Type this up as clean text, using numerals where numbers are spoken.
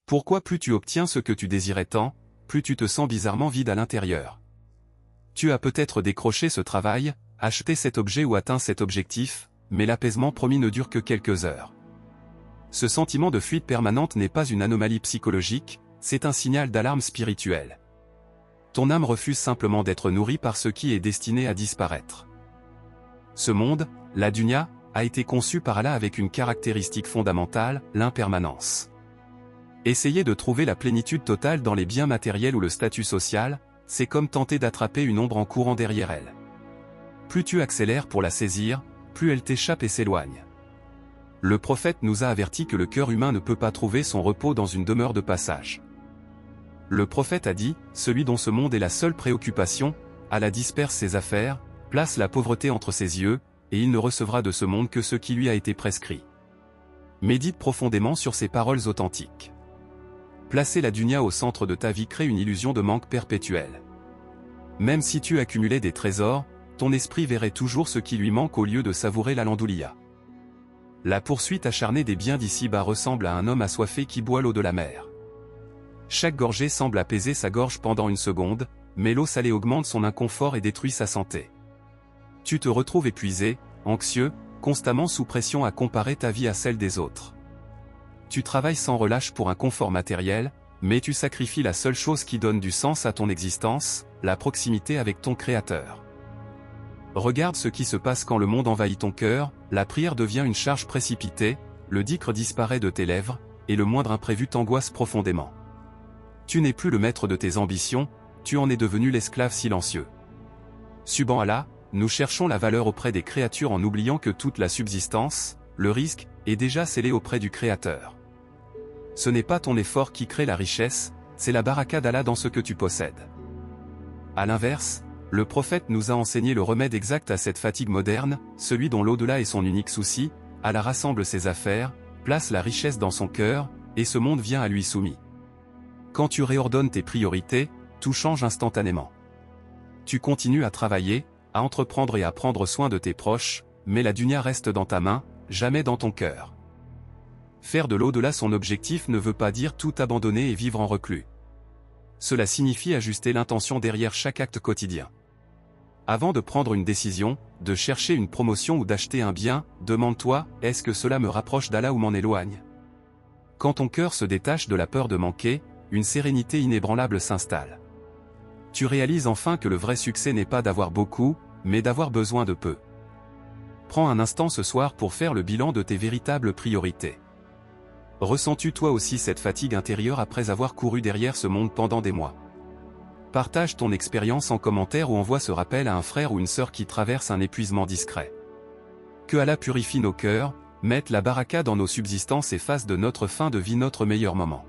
Pourquoi plus tu obtiens ce que tu désirais tant, plus tu te sens bizarrement vide à l'intérieur. Tu as peut-être décroché ce travail, acheté cet objet ou atteint cet objectif, mais l'apaisement promis ne dure que quelques heures. Ce sentiment de fuite permanente n'est pas une anomalie psychologique, c'est un signal d'alarme spirituelle. Ton âme refuse simplement d'être nourrie par ce qui est destiné à disparaître. Ce monde, la dunya, a été conçu par Allah avec une caractéristique fondamentale, l'impermanence. Essayer de trouver la plénitude totale dans les biens matériels ou le statut social, c'est comme tenter d'attraper une ombre en courant derrière elle. Plus tu accélères pour la saisir, plus elle t'échappe et s'éloigne. Le prophète nous a averti que le cœur humain ne peut pas trouver son repos dans une demeure de passage. Le prophète a dit, celui dont ce monde est la seule préoccupation, Allah disperse ses affaires, place la pauvreté entre ses yeux, et il ne recevra de ce monde que ce qui lui a été prescrit. Médite profondément sur ces paroles authentiques. Placer la dunya au centre de ta vie crée une illusion de manque perpétuel. Même si tu accumulais des trésors, ton esprit verrait toujours ce qui lui manque au lieu de savourer la landoulia. La poursuite acharnée des biens d'ici-bas ressemble à un homme assoiffé qui boit l'eau de la mer. Chaque gorgée semble apaiser sa gorge pendant une seconde, mais l'eau salée augmente son inconfort et détruit sa santé. Tu te retrouves épuisé, anxieux, constamment sous pression à comparer ta vie à celle des autres. Tu travailles sans relâche pour un confort matériel, mais tu sacrifies la seule chose qui donne du sens à ton existence, la proximité avec ton Créateur. Regarde ce qui se passe quand le monde envahit ton cœur, la prière devient une charge précipitée, le dhikr disparaît de tes lèvres, et le moindre imprévu t'angoisse profondément. Tu n'es plus le maître de tes ambitions, tu en es devenu l'esclave silencieux. Subhan Allah, nous cherchons la valeur auprès des créatures en oubliant que toute la subsistance, le risque, est déjà scellé auprès du Créateur. Ce n'est pas ton effort qui crée la richesse, c'est la baraka d'Allah dans ce que tu possèdes. À l'inverse, le prophète nous a enseigné le remède exact à cette fatigue moderne, celui dont l'au-delà est son unique souci, Allah rassemble ses affaires, place la richesse dans son cœur, et ce monde vient à lui soumis. Quand tu réordonnes tes priorités, tout change instantanément. Tu continues à travailler, à entreprendre et à prendre soin de tes proches, mais la dunya reste dans ta main, jamais dans ton cœur. Faire de l'au-delà son objectif ne veut pas dire tout abandonner et vivre en reclus. Cela signifie ajuster l'intention derrière chaque acte quotidien. Avant de prendre une décision, de chercher une promotion ou d'acheter un bien, demande-toi, est-ce que cela me rapproche d'Allah ou m'en éloigne? Quand ton cœur se détache de la peur de manquer, une sérénité inébranlable s'installe. Tu réalises enfin que le vrai succès n'est pas d'avoir beaucoup, mais d'avoir besoin de peu. Prends un instant ce soir pour faire le bilan de tes véritables priorités. Ressens-tu toi aussi cette fatigue intérieure après avoir couru derrière ce monde pendant des mois? Partage ton expérience en commentaire ou envoie ce rappel à un frère ou une sœur qui traverse un épuisement discret. Que Allah purifie nos cœurs, mette la baraka dans nos subsistances et fasse de notre fin de vie notre meilleur moment.